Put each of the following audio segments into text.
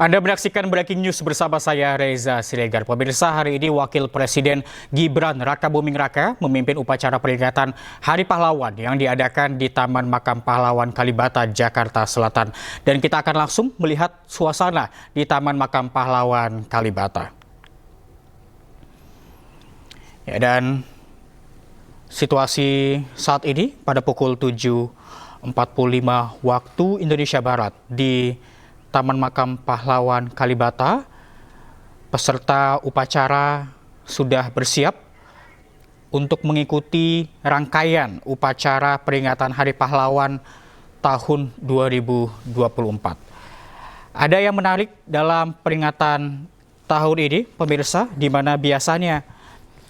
Anda menyaksikan Breaking News bersama saya Reza Siregar. Pemirsa, hari ini Wakil Presiden Gibran Rakabuming Raka memimpin upacara peringatan Hari Pahlawan yang diadakan di Taman Makam Pahlawan Kalibata, Jakarta Selatan. Dan kita akan langsung melihat suasana di Taman Makam Pahlawan Kalibata. Ya, dan situasi saat ini pada pukul 7.45 waktu Indonesia Barat di Taman Makam Pahlawan Kalibata, peserta upacara sudah bersiap untuk mengikuti rangkaian upacara peringatan Hari Pahlawan tahun 2024. Ada yang menarik dalam peringatan tahun ini, pemirsa, di mana biasanya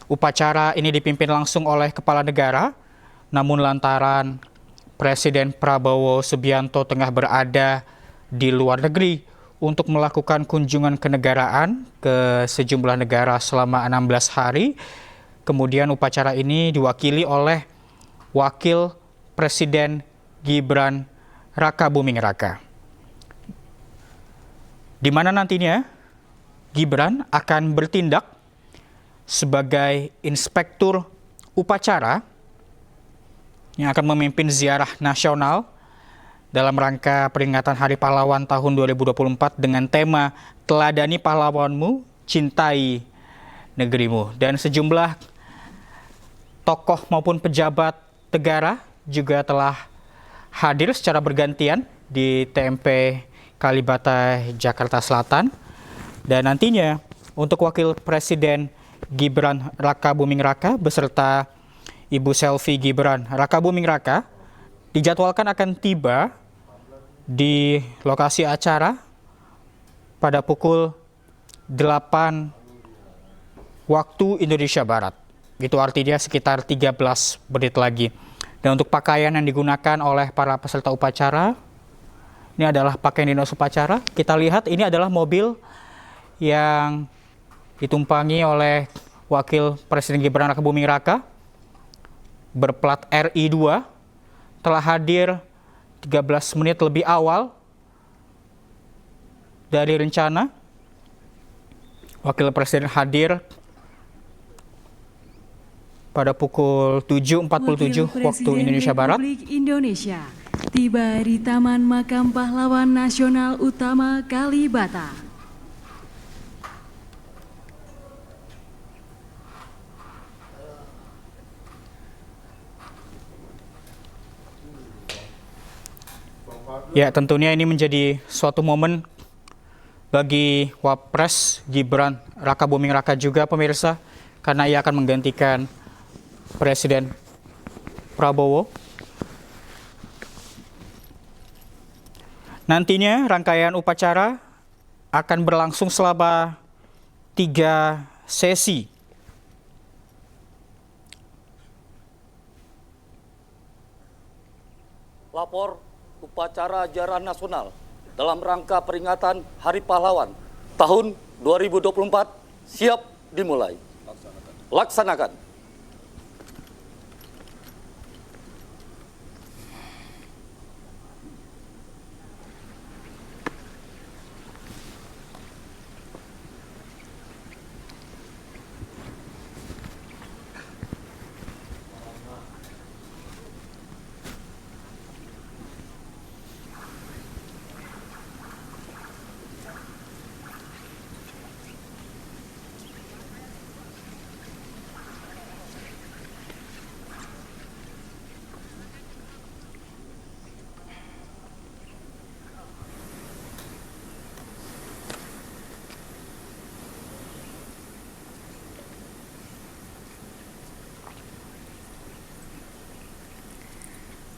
upacara ini dipimpin langsung oleh Kepala Negara, namun lantaran Presiden Prabowo Subianto tengah berada di luar negeri untuk melakukan kunjungan kenegaraan ke sejumlah negara selama 16 hari. Kemudian upacara ini diwakili oleh Wakil Presiden Gibran Rakabuming Raka. Di mana nantinya Gibran akan bertindak sebagai inspektur upacara yang akan memimpin ziarah nasional dalam rangka peringatan Hari Pahlawan tahun 2024 dengan tema Teladani Pahlawanmu, Cintai Negerimu. Dan sejumlah tokoh maupun pejabat negara juga telah hadir secara bergantian di TMP Kalibata, Jakarta Selatan. Dan nantinya untuk Wakil Presiden Gibran Rakabuming Raka beserta Ibu Selvi Gibran Rakabuming Raka dijadwalkan akan tiba di lokasi acara pada pukul 8 waktu Indonesia Barat. Itu artinya sekitar 13 menit lagi. Dan untuk pakaian yang digunakan oleh para peserta upacara, ini adalah pakaian dinas upacara. Kita lihat ini adalah mobil yang ditumpangi oleh Wakil Presiden Gibran Rakabuming Raka berplat RI2, telah hadir 13 menit lebih awal dari rencana. Wakil Presiden hadir pada pukul 7.47 waktu Indonesia Barat. Republik Indonesia tiba di Taman Makam Pahlawan Nasional Utama Kalibata. Ya, tentunya ini menjadi suatu momen bagi Wapres Gibran Rakabuming Raka juga, pemirsa, karena ia akan menggantikan Presiden Prabowo. Nantinya rangkaian upacara akan berlangsung selama 3 sesi. Lapor upacara ziarah nasional dalam rangka peringatan Hari Pahlawan tahun 2024 siap dimulai. Laksanakan.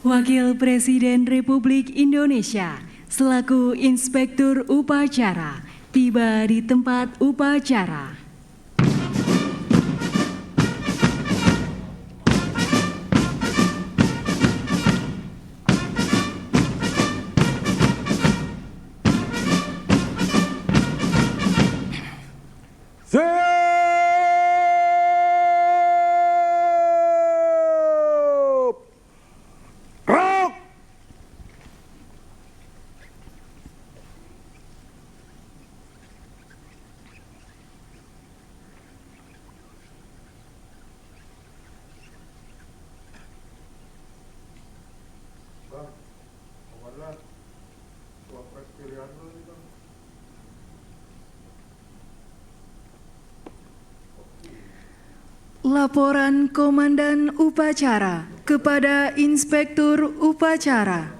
Wakil Presiden Republik Indonesia selaku Inspektur Upacara tiba di tempat upacara. Laporan Komandan Upacara kepada Inspektur Upacara.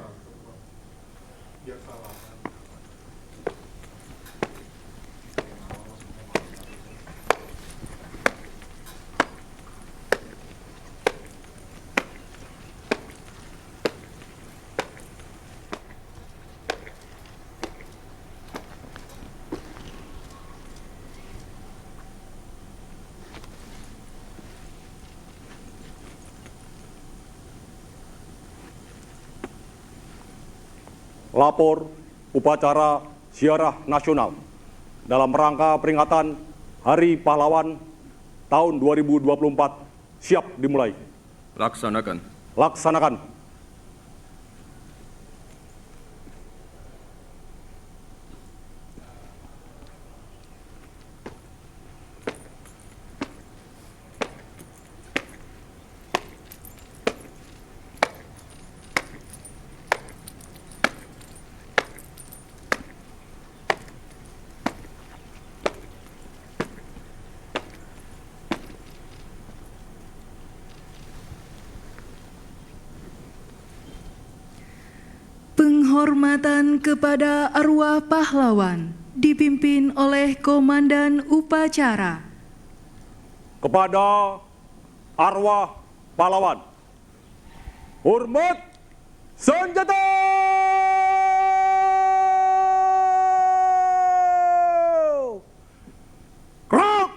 Lapor upacara ziarah nasional dalam rangka peringatan Hari Pahlawan tahun 2024 siap dimulai. Laksanakan. Laksanakan. Penghormatan kepada arwah pahlawan dipimpin oleh Komandan Upacara. Kepada arwah pahlawan, hormat senjata! Gerak!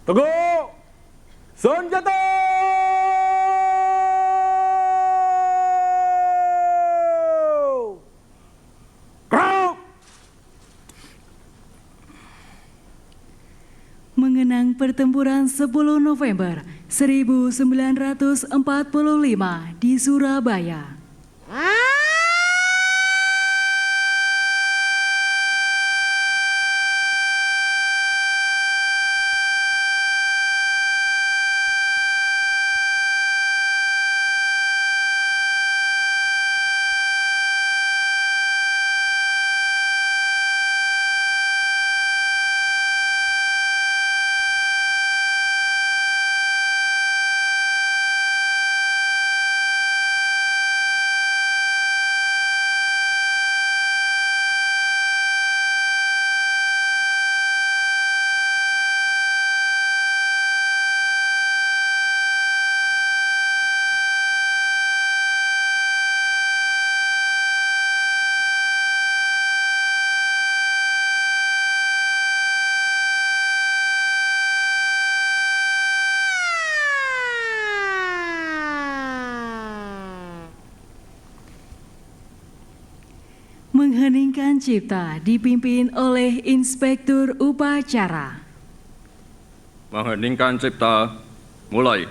Teguh senjata! Gerak! Mengenang pertempuran 10 November 1945 di Surabaya. Mengheningkan cipta dipimpin oleh Inspektur Upacara. Mengheningkan cipta, mulai.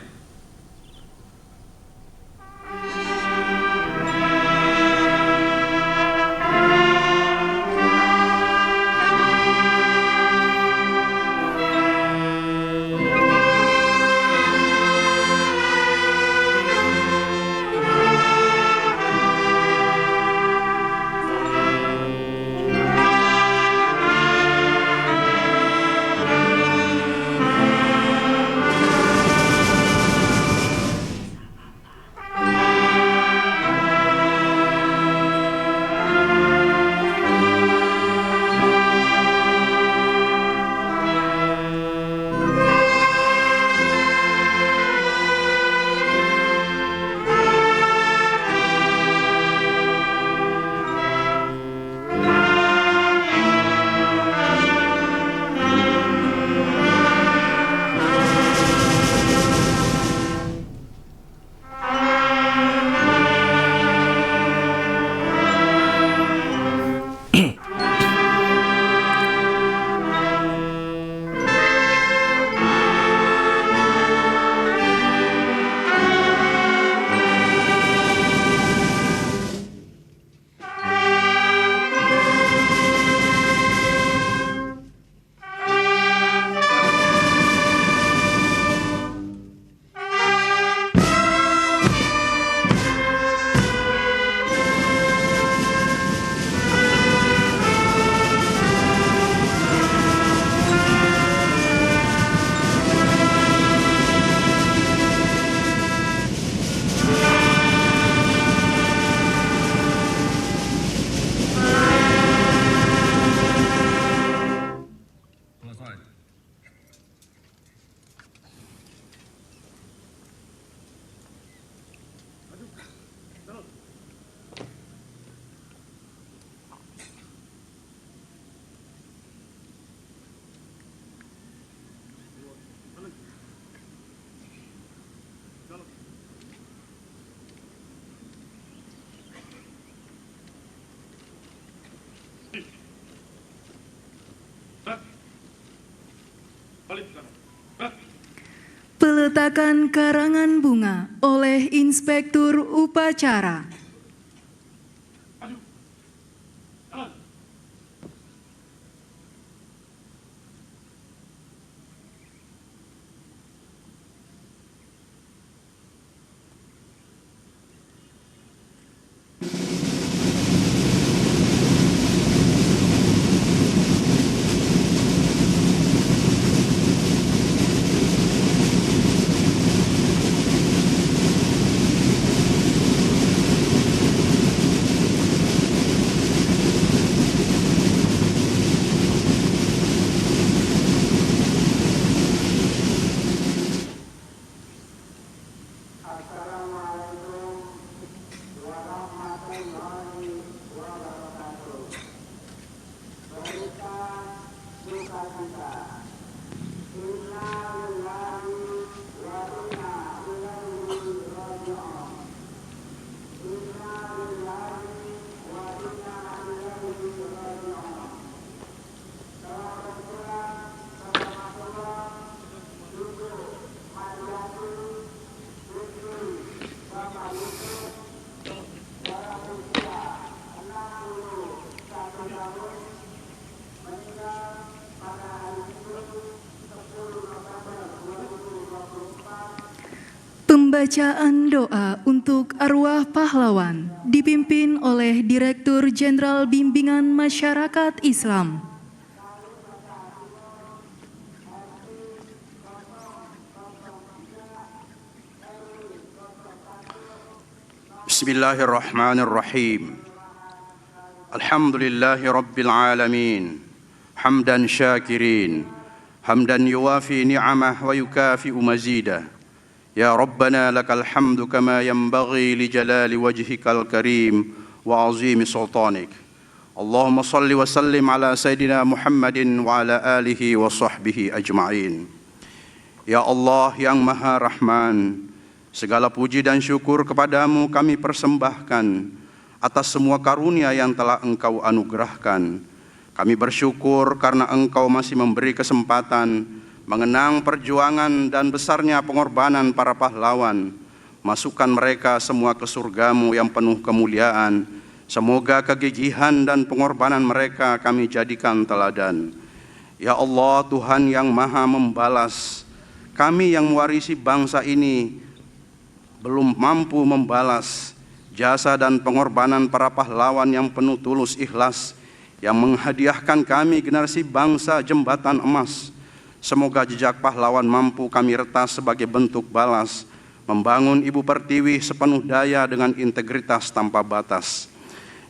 Peletakan karangan bunga oleh Inspektur Upacara. Pembacaan doa untuk arwah pahlawan dipimpin oleh Direktur Jenderal Bimbingan Masyarakat Islam. Bismillahirrahmanirrahim. Alhamdulillahi Rabbil Alamin. Hamdan syakirin. Hamdan yuwafi ni'amah wa yukafi'u mazidah. Ya Rabbana lakal hamdu kama yanbaghi li jalali wajhikal karim wa azimi sultanik. Allahumma salli wa sallim ala Sayyidina Muhammadin wa ala alihi wa sahbihi ajma'in. Ya Allah yang Maha Rahman, segala puji dan syukur kepadamu kami persembahkan atas semua karunia yang telah Engkau anugerahkan. Kami bersyukur karena Engkau masih memberi kesempatan mengenang perjuangan dan besarnya pengorbanan para pahlawan. Masukkan mereka semua ke surga-Mu yang penuh kemuliaan. Semoga kegigihan dan pengorbanan mereka kami jadikan teladan. Ya Allah, Tuhan yang Maha membalas, kami yang mewarisi bangsa ini belum mampu membalas jasa dan pengorbanan para pahlawan yang penuh tulus ikhlas, yang menghadiahkan kami generasi bangsa jembatan emas. Semoga jejak pahlawan mampu kami retas sebagai bentuk balas, membangun Ibu Pertiwi sepenuh daya dengan integritas tanpa batas.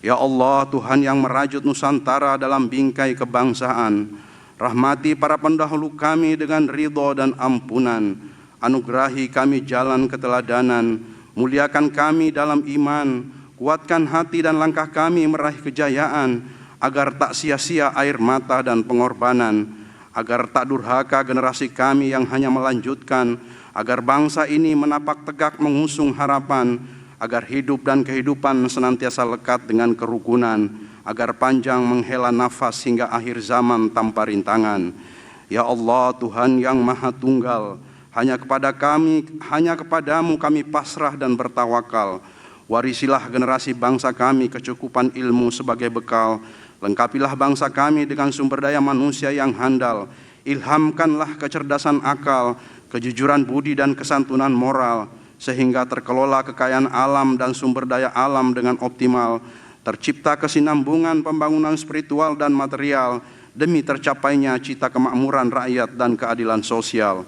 Ya Allah, Tuhan yang merajut Nusantara dalam bingkai kebangsaan, rahmati para pendahulu kami dengan ridho dan ampunan, anugerahi kami jalan keteladanan, muliakan kami dalam iman, kuatkan hati dan langkah kami meraih kejayaan, agar tak sia-sia air mata dan pengorbanan, agar tak durhaka generasi kami yang hanya melanjutkan, agar bangsa ini menapak tegak mengusung harapan, agar hidup dan kehidupan senantiasa lekat dengan kerukunan, agar panjang menghela nafas hingga akhir zaman tanpa rintangan. Ya Allah, Tuhan yang Maha Tunggal, hanya kepadamu kami pasrah dan bertawakal. Warisilah generasi bangsa kami kecukupan ilmu sebagai bekal. Lengkapilah bangsa kami dengan sumber daya manusia yang handal. Ilhamkanlah kecerdasan akal, kejujuran budi dan kesantunan moral, sehingga terkelola kekayaan alam dan sumber daya alam dengan optimal. Tercipta kesinambungan pembangunan spiritual dan material demi tercapainya cita kemakmuran rakyat dan keadilan sosial.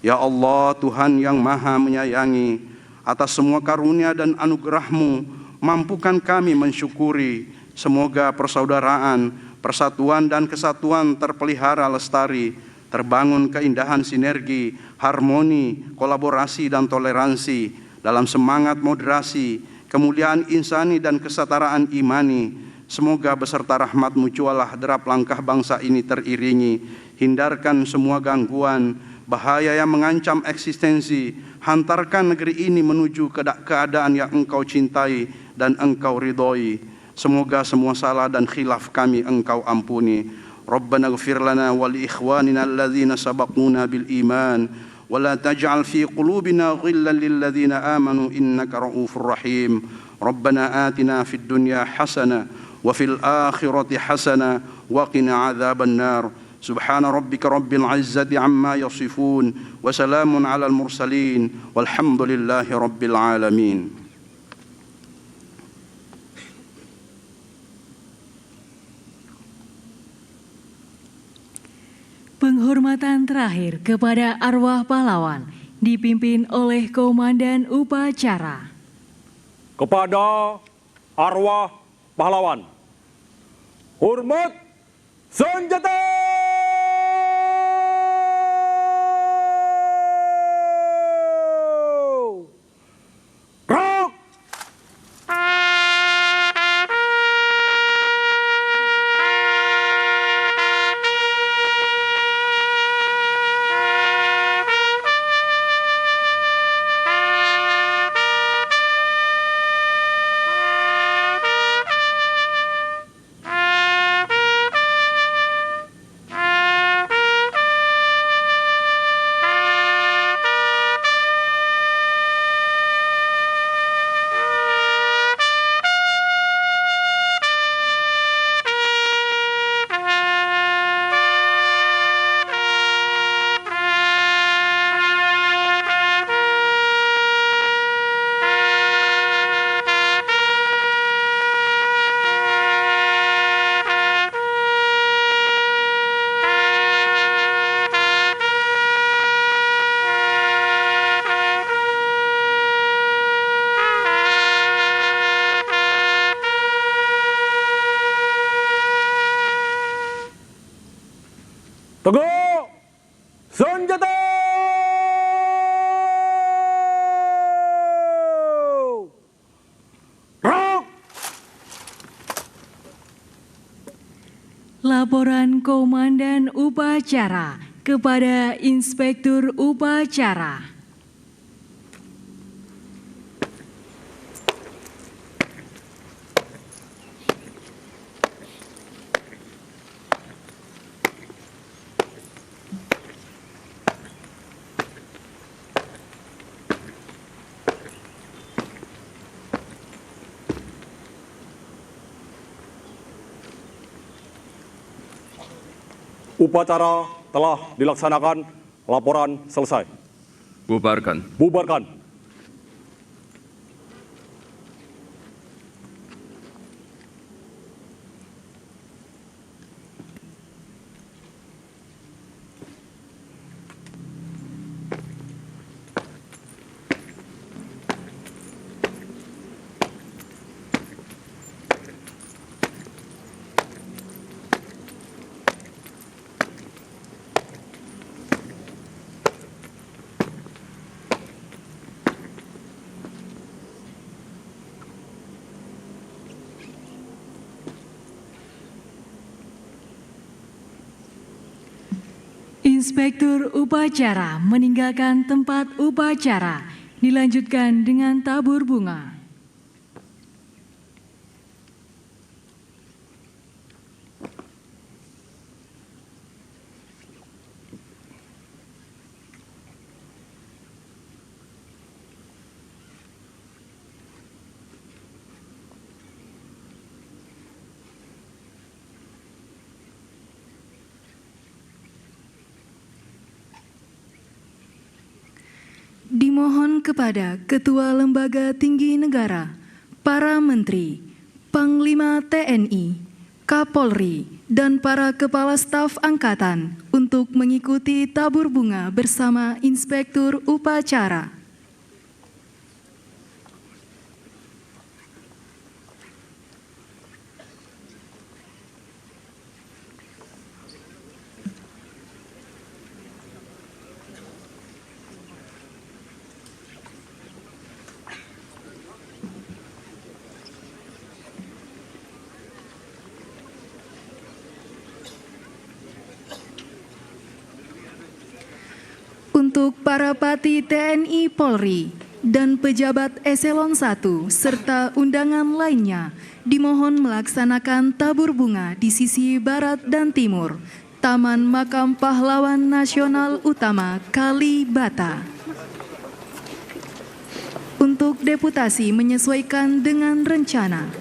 Ya Allah, Tuhan yang Maha menyayangi, atas semua karunia dan anugerah-Mu, mampukan kami mensyukuri. Semoga persaudaraan, persatuan dan kesatuan terpelihara lestari, terbangun keindahan sinergi, harmoni, kolaborasi dan toleransi dalam semangat moderasi, kemuliaan insani dan kesetaraan imani. Semoga beserta rahmat-Mu jualah derap langkah bangsa ini teriringi. Hindarkan semua gangguan, bahaya yang mengancam eksistensi. Hantarkan negeri ini menuju keadaan yang Engkau cintai dan Engkau ridhoi. Semoga semua salah dan khilaf kami Engkau ampuni. ربنا اغفر لنا ولإخواننا الذين سبقونا بالإيمان ولا تجعل في قلوبنا غلا للذين آمنوا إنك رؤوف رحيم ربنا آتنا في الدنيا حسنة وفي الآخرة حسنة وقنا عذاب النار سبحان ربك رب العزة عما يصفون وسلام على المرسلين والحمد لله رب العالمين. Penghormatan terakhir kepada arwah pahlawan dipimpin oleh Komandan Upacara. Kepada arwah pahlawan, hormat senjata! Gerak! Teguh senjata! Gerak! Laporan Komandan Upacara kepada Inspektur Upacara. Upacara telah dilaksanakan, laporan selesai. Bubarkan. Bubarkan. Inspektur Upacara meninggalkan tempat upacara, dilanjutkan dengan tabur bunga. Dimohon kepada Ketua Lembaga Tinggi Negara, para Menteri, Panglima TNI, Kapolri, dan para Kepala Staf Angkatan untuk mengikuti tabur bunga bersama Inspektur Upacara. Untuk para Pati TNI Polri, dan pejabat eselon 1 serta undangan lainnya dimohon melaksanakan tabur bunga di sisi barat dan timur Taman Makam Pahlawan Nasional Utama Kalibata. Untuk deputasi menyesuaikan dengan rencana.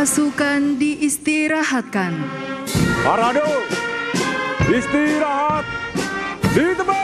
Pasukan diistirahatkan. Parade, istirahat di tempat.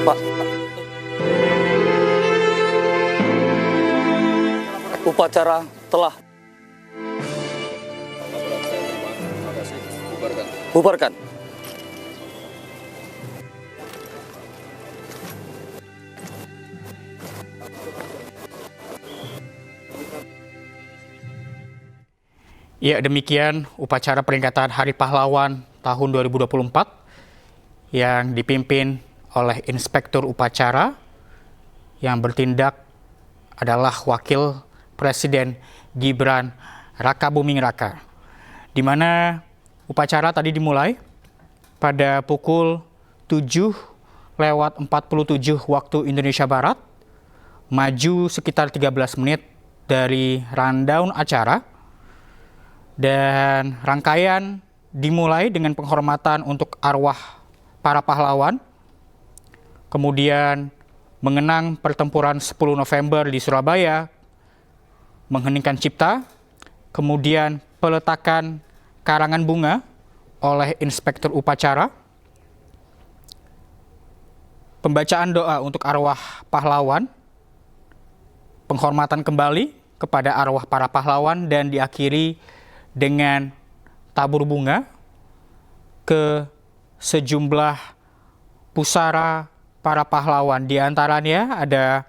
Pak. Upacara telah bubarkan. Ya, demikian upacara peringatan Hari Pahlawan tahun 2024 yang dipimpin oleh Inspektur Upacara yang bertindak adalah Wakil Presiden Gibran Rakabuming Raka. Di mana upacara tadi dimulai pada pukul 7:47 waktu Indonesia Barat, maju sekitar 13 menit dari rundown acara, dan rangkaian dimulai dengan penghormatan untuk arwah para pahlawan, kemudian mengenang pertempuran 10 November di Surabaya, mengheningkan cipta, kemudian peletakan karangan bunga oleh Inspektur Upacara, pembacaan doa untuk arwah pahlawan, penghormatan kembali kepada arwah para pahlawan, dan diakhiri dengan tabur bunga ke sejumlah pusara para pahlawan. Di antaranya ada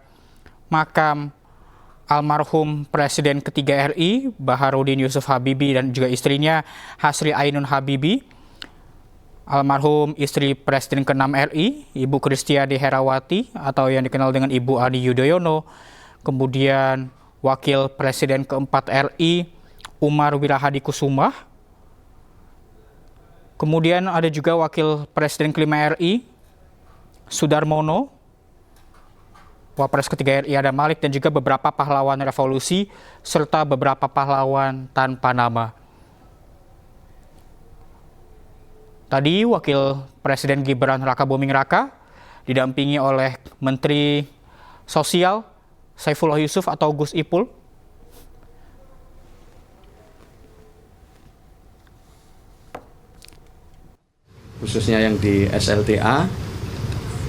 makam almarhum Presiden ketiga RI, Baharudin Yusuf Habibie, dan juga istrinya Hasri Ainun Habibie, almarhum istri Presiden ke-6 RI, Ibu Kristiadi Herawati atau yang dikenal dengan Ibu Ani Yudhoyono, kemudian Wakil Presiden ke-4 RI, Umar Wirahadi Kusuma, kemudian ada juga Wakil Presiden ke-5 RI, Sudarmono, Wapres ketiga RI Adam Malik, dan juga beberapa pahlawan revolusi serta beberapa pahlawan tanpa nama. Tadi Wakil Presiden Gibran Rakabuming Raka didampingi oleh Menteri Sosial Saifullah Yusuf atau Gus Ipul, khususnya yang di SLTA,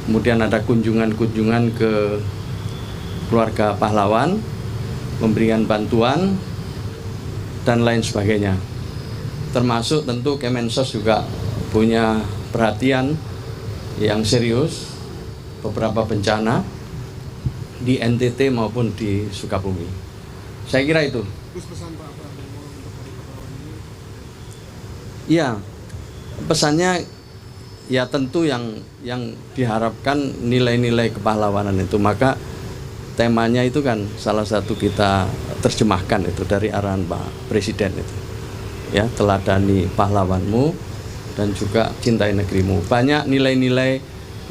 kemudian ada kunjungan-kunjungan ke keluarga pahlawan, pemberian bantuan, dan lain sebagainya. Termasuk tentu Kemensos juga punya perhatian yang serius beberapa bencana di NTT maupun di Sukabumi. Saya kira itu. Iya, pesannya ya tentu yang diharapkan nilai-nilai kepahlawanan itu, maka temanya itu kan salah satu kita terjemahkan itu dari arahan Pak Presiden itu, ya, teladani pahlawanmu dan juga cintai negerimu. Banyak nilai-nilai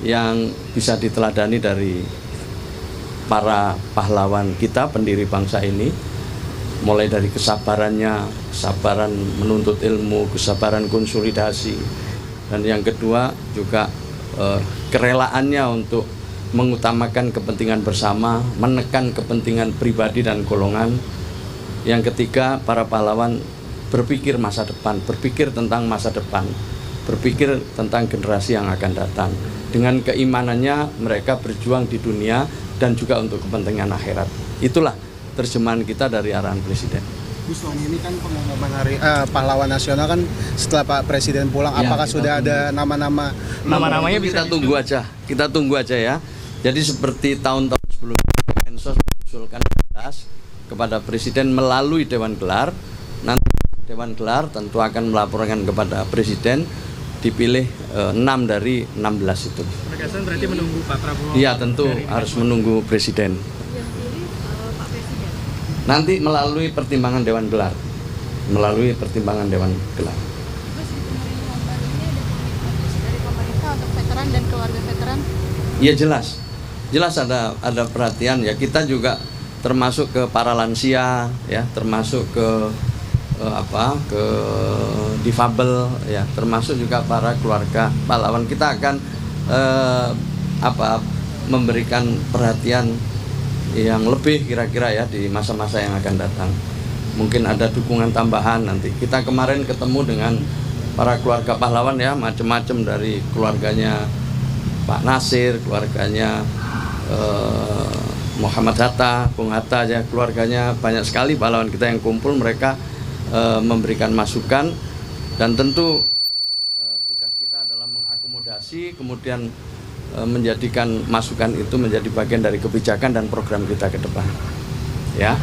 yang bisa diteladani dari para pahlawan kita, pendiri bangsa ini, mulai dari kesabarannya, kesabaran menuntut ilmu, kesabaran konsolidasi, dan yang kedua juga kerelaannya untuk mengutamakan kepentingan bersama, menekan kepentingan pribadi dan golongan. Yang ketiga, para pahlawan berpikir masa depan, berpikir tentang masa depan, berpikir tentang generasi yang akan datang. Dengan keimanannya mereka berjuang di dunia dan juga untuk kepentingan akhirat. Itulah terjemahan kita dari arahan Presiden. Gus, tahun ini kan pengumuman Hari Pahlawan Nasional kan setelah Pak Presiden pulang, ya, apakah sudah ada nama-namanya kita tunggu aja, ya. Jadi seperti tahun-tahun sebelumnya, Kemensos mengusulkan kepada Presiden melalui Dewan Gelar. Nanti Dewan Gelar tentu akan melaporkan kepada Presiden, dipilih 6 dari 16 itu. Penegasan berarti menunggu Pak Prabowo? Iya, tentu harus menunggu Presiden. Nanti melalui pertimbangan Dewan Gelar. Melalui pertimbangan Dewan Gelar. Terus di pemerintahan baru ini ada komitmen dari pemerintah untuk veteran dan keluarga veteran? Iya, jelas ada perhatian ya. Kita juga termasuk ke para lansia ya, termasuk ke ke difabel ya, termasuk juga para keluarga pahlawan. Kita akan memberikan perhatian yang lebih kira-kira ya di masa-masa yang akan datang. Mungkin ada dukungan tambahan nanti. Kita kemarin ketemu dengan para keluarga pahlawan ya, macam-macam dari keluarganya Pak Nasir, keluarganya Muhammad Hatta, Bung Hatta, ya, keluarganya banyak sekali pahlawan kita yang kumpul, mereka memberikan masukan, dan tentu tugas kita adalah mengakomodasi, kemudian menjadikan masukan itu menjadi bagian dari kebijakan dan program kita ke depan. Ya,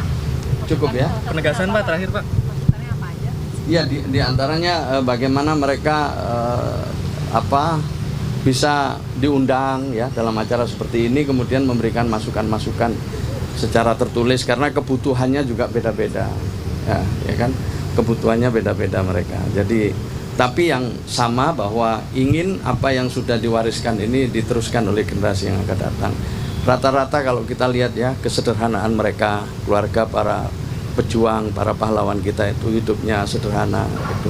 cukup ya. Penegasan Pak, terakhir Pak. Ya, di antaranya bagaimana mereka bisa diundang ya dalam acara seperti ini, kemudian memberikan masukan-masukan secara tertulis, karena kebutuhannya juga beda-beda, ya kan, kebutuhannya beda-beda mereka. Jadi tapi yang sama bahwa ingin apa yang sudah diwariskan ini diteruskan oleh generasi yang akan datang. Rata-rata kalau kita lihat ya kesederhanaan mereka, keluarga para pejuang, para pahlawan kita itu hidupnya sederhana. Itu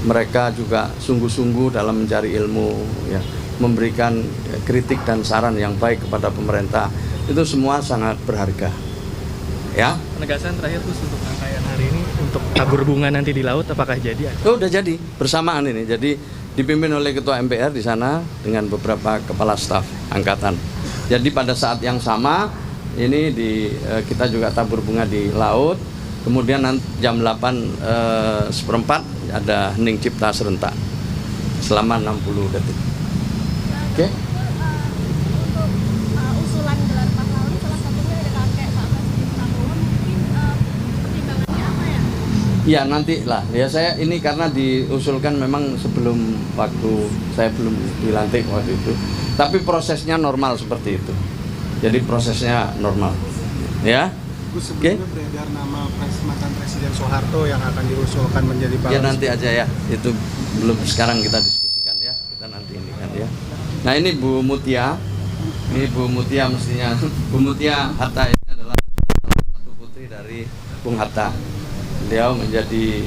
mereka juga sungguh-sungguh dalam mencari ilmu, ya, memberikan kritik dan saran yang baik kepada pemerintah. Itu semua sangat berharga. Ya. Penegasan terakhir Gus untuk rangkaian hari ini untuk tabur bunga nanti di laut, apakah jadi? Oh, udah jadi bersamaan ini. Jadi dipimpin oleh Ketua MPR di sana dengan beberapa kepala staf angkatan. Jadi pada saat yang sama ini kita juga tabur bunga di laut. Kemudian jam 8:15 ada hening cipta serentak selama 60 detik. Oke? Usulan gelar pahlawan salah satunya ada kakek Pak Presiden Prabowo, mungkin pertimbangannya apa ya? Ya nanti lah. Ya saya ini karena diusulkan memang sebelum waktu saya belum dilantik waktu itu. Tapi prosesnya normal seperti itu. Jadi prosesnya normal. Ya. Sebelumnya beredar nama mantan Presiden Soeharto yang akan diusulkan menjadi pahlawan. Ya nanti aja ya. Itu belum sekarang kita diskusikan ya. Kita nanti ini kan ya. Nah ini Bu Mutia. Ini Bu Mutia mestinya. Bu Mutia Hatta ini adalah salah satu putri dari Bung Hatta. Beliau menjadi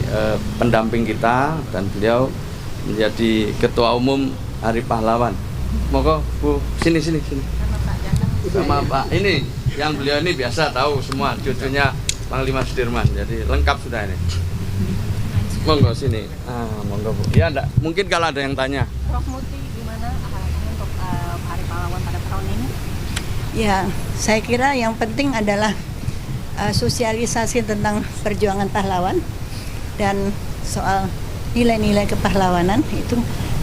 pendamping kita dan beliau menjadi Ketua Umum Hari Pahlawan. Monggo Bu, sini. Sama Pak. Ini yang beliau ini biasa tahu semua, cucunya Panglima Sudirman. Jadi lengkap sudah ini. Monggo sini. Monggo Bu. Ya enggak, mungkin kalau ada yang tanya. Prof Muti, gimana harapannya untuk Hari Pahlawan pada tahun ini? Ya, saya kira yang penting adalah sosialisasi tentang perjuangan pahlawan dan soal nilai-nilai kepahlawanan itu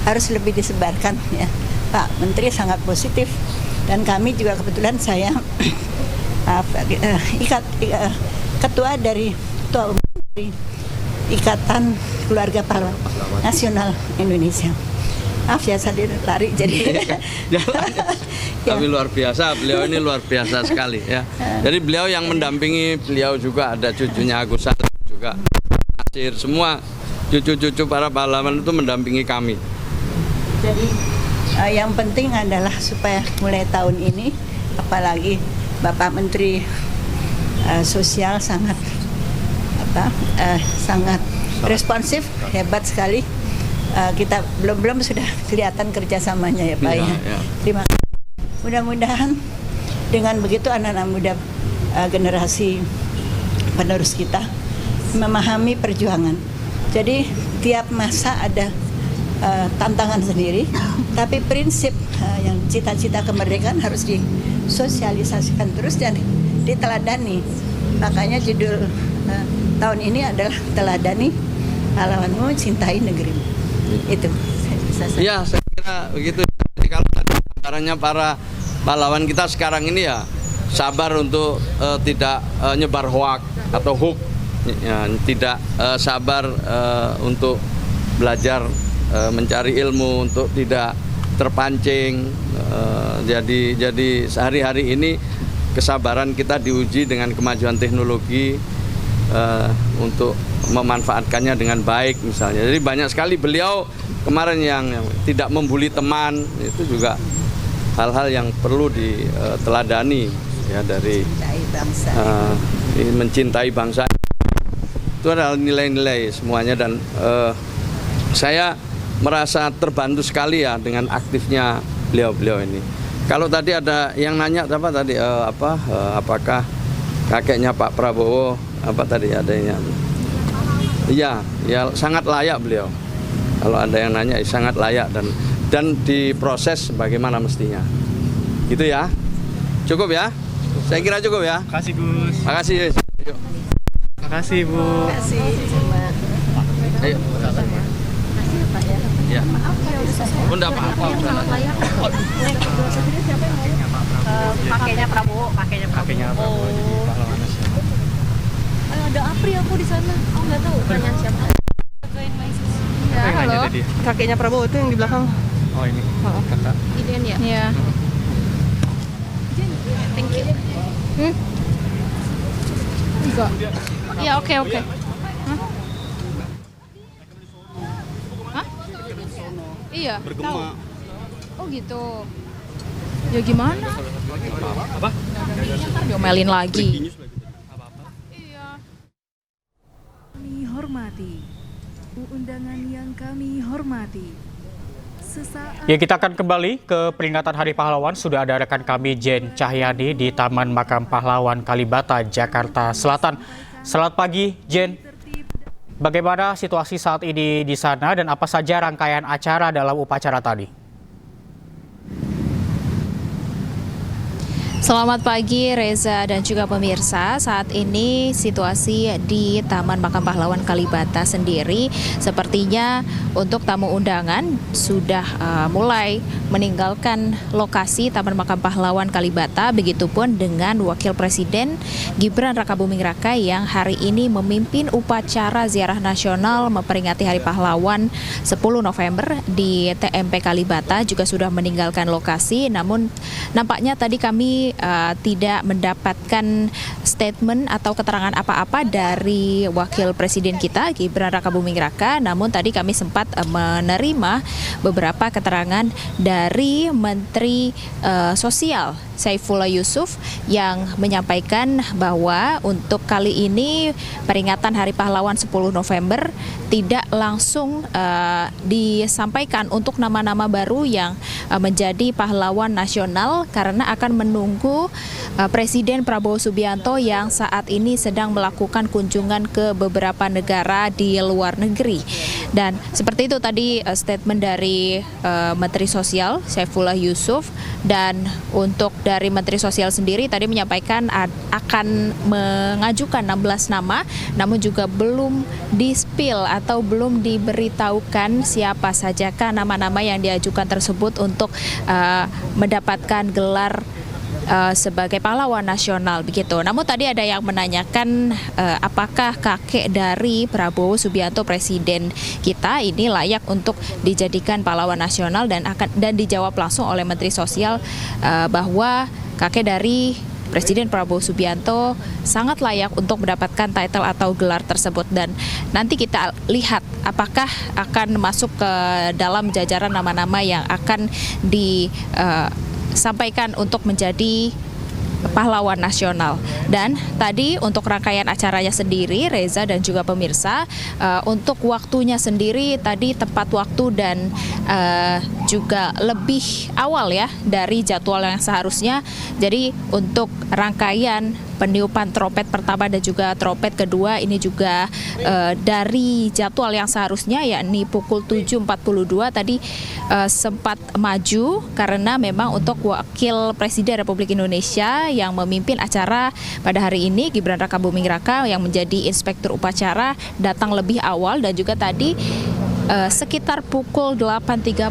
harus lebih disebarkan ya. Pak Menteri sangat positif dan kami juga kebetulan saya ketua dari Ketua Umum dari Ikatan Keluarga Pahlawan Nasional Indonesia. Maaf ya saya lari jadi. Tapi luar biasa, beliau ini luar biasa sekali ya. Jadi beliau yang mendampingi, beliau juga ada cucunya Agus Salim juga, Nasir, semua cucu-cucu para pahlawan itu mendampingi kami. Jadi yang penting adalah supaya mulai tahun ini, apalagi Bapak Menteri Sosial sangat responsif, hebat sekali. Kita belum sudah kelihatan kerjasamanya ya Pak ya. Terima kasih. Mudah-mudahan dengan begitu anak-anak muda generasi penerus kita memahami perjuangan. Jadi tiap masa ada tantangan sendiri, tapi prinsip yang cita-cita kemerdekaan harus disosialisasikan terus dan diteladani. Makanya judul tahun ini adalah Teladani Pahlawanmu, Cintai Negerimu. Itu ya, saya kira begitu. Jadi kalau caranya para pahlawan kita sekarang ini ya sabar untuk tidak nyebar hoak atau hoax, ya, tidak sabar untuk belajar mencari ilmu, untuk tidak terpancing. Jadi sehari-hari ini kesabaran kita diuji dengan kemajuan teknologi untuk memanfaatkannya dengan baik misalnya. Jadi banyak sekali beliau kemarin yang tidak membuli teman, itu juga hal-hal yang perlu diteladani ya dari mencintai bangsa. Itu adalah nilai-nilai semuanya dan saya merasa terbantu sekali ya dengan aktifnya beliau ini. Kalau tadi ada yang nanya apa tadi apakah kakeknya Pak Prabowo apa tadi adanya? Iya, ya sangat layak beliau. Kalau ada yang nanya sangat layak dan dan diproses bagaimana mestinya. Gitu ya. Cukup ya? Saya kira cukup ya. Makasih Gus. Makasih. Yuk. Makasih Bu. Makasih. Ayo. Ya. Oh, enggak apa-apa. Kakeknya Prabowo. Kakeknya Prabowo jadi pahlawan nasional. Ada Apri aku di sana. Oh nggak tahu. Tanya siapa? Apa yang nanya tadi? Kakeknya Prabowo itu yang di belakang. Oh ini. Kakak. Iden ya? Iya. Thank you. Enggak. Ya oke. Hah? Iya. Bergema. Oh gitu. Ya gimana? Apa? Ntar diomelin lagi. Kami hormati undangan yang kami hormati. Sesaat Ya, kita akan kembali ke peringatan Hari Pahlawan. Sudah ada rekan kami Jen Cahyadi di Taman Makam Pahlawan Kalibata, Jakarta Selatan. Selamat pagi, Jen. Bagaimana situasi saat ini di sana dan apa saja rangkaian acara dalam upacara tadi? Selamat pagi Reza dan juga pemirsa. Saat ini situasi di Taman Makam Pahlawan Kalibata sendiri sepertinya untuk tamu undangan sudah mulai meninggalkan lokasi Taman Makam Pahlawan Kalibata. Begitupun dengan Wakil Presiden Gibran Rakabuming Raka yang hari ini memimpin upacara ziarah nasional memperingati Hari Pahlawan 10 November di TMP Kalibata juga sudah meninggalkan lokasi. Namun nampaknya tadi kami tidak mendapatkan statement atau keterangan apa-apa dari Wakil Presiden kita Gibran Rakabuming Raka. Namun tadi kami sempat menerima beberapa keterangan dari Menteri Sosial Saifullah Yusuf yang menyampaikan bahwa untuk kali ini peringatan Hari Pahlawan 10 November tidak langsung disampaikan untuk nama-nama baru yang menjadi pahlawan nasional karena akan menunggu Presiden Prabowo Subianto yang saat ini sedang melakukan kunjungan ke beberapa negara di luar negeri. Dan seperti itu tadi statement dari Menteri Sosial Saifullah Yusuf. Dan untuk dari Menteri Sosial sendiri tadi menyampaikan akan mengajukan 16 nama, namun juga belum di-spill atau belum diberitahukan siapa sajakah nama-nama yang diajukan tersebut untuk mendapatkan gelar sebagai pahlawan nasional begitu. Namun tadi ada yang menanyakan apakah kakek dari Prabowo Subianto presiden kita ini layak untuk dijadikan pahlawan nasional dan dijawab langsung oleh Menteri Sosial bahwa kakek dari Presiden Prabowo Subianto sangat layak untuk mendapatkan title atau gelar tersebut. Dan nanti kita lihat apakah akan masuk ke dalam jajaran nama-nama yang akan disampaikan untuk menjadi pahlawan nasional. Dan tadi untuk rangkaian acaranya sendiri, Reza dan juga pemirsa, untuk waktunya sendiri tadi tepat waktu dan juga lebih awal ya dari jadwal yang seharusnya. Jadi untuk rangkaian peniupan trompet pertama dan juga trompet kedua ini juga dari jadwal yang seharusnya yakni pukul 7.42 tadi sempat maju karena memang untuk Wakil Presiden Republik Indonesia yang memimpin acara pada hari ini Gibran Rakabuming Raka yang menjadi inspektur upacara datang lebih awal dan juga tadi sekitar pukul 8.20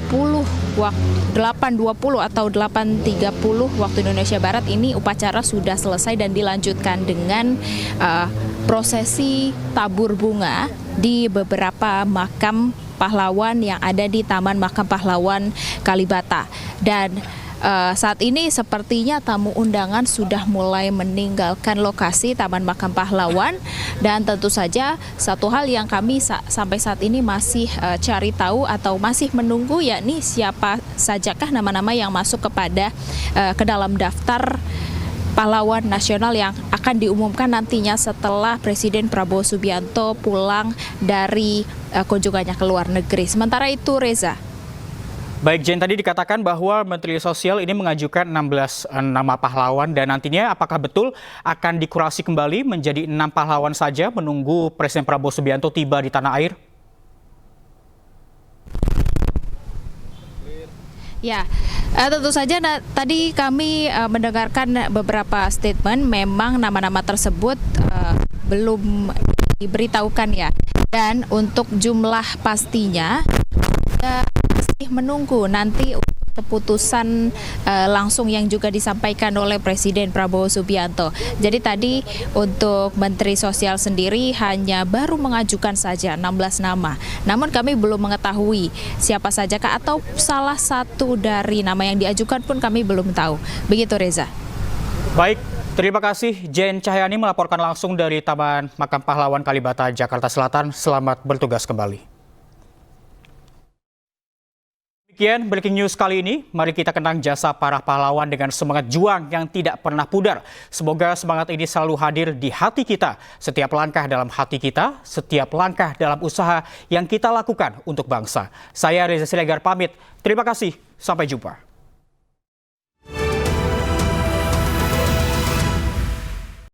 atau 8.30 waktu Indonesia Barat ini upacara sudah selesai dan dilanjutkan dengan prosesi tabur bunga di beberapa makam pahlawan yang ada di Taman Makam Pahlawan Kalibata. Dan saat ini sepertinya tamu undangan sudah mulai meninggalkan lokasi Taman Makam Pahlawan dan tentu saja satu hal yang kami sampai saat ini masih cari tahu atau masih menunggu yakni siapa sajakah nama-nama yang masuk ke dalam daftar pahlawan nasional yang akan diumumkan nantinya setelah Presiden Prabowo Subianto pulang dari kunjungannya ke luar negeri. Sementara itu Reza. Baik Jen, tadi dikatakan bahwa Menteri Sosial ini mengajukan 16 nama pahlawan dan nantinya apakah betul akan dikurasi kembali menjadi 6 pahlawan saja menunggu Presiden Prabowo Subianto tiba di tanah air? Ya, tentu saja tadi kami mendengarkan beberapa statement, memang nama-nama tersebut belum diberitahukan ya. Dan untuk jumlah pastinya kita masih menunggu nanti keputusan langsung yang juga disampaikan oleh Presiden Prabowo Subianto. Jadi tadi untuk Menteri Sosial sendiri hanya baru mengajukan saja 16 nama. Namun kami belum mengetahui siapa saja atau salah satu dari nama yang diajukan pun kami belum tahu. Begitu Reza. Baik, terima kasih Jen Cahyani melaporkan langsung dari Taman Makam Pahlawan Kalibata, Jakarta Selatan. Selamat bertugas kembali. Demikian breaking news kali ini. Mari kita kenang jasa para pahlawan dengan semangat juang yang tidak pernah pudar. Semoga semangat ini selalu hadir di hati kita. Setiap langkah dalam hati kita, setiap langkah dalam usaha yang kita lakukan untuk bangsa. Saya Reza Siregar pamit. Terima kasih. Sampai jumpa.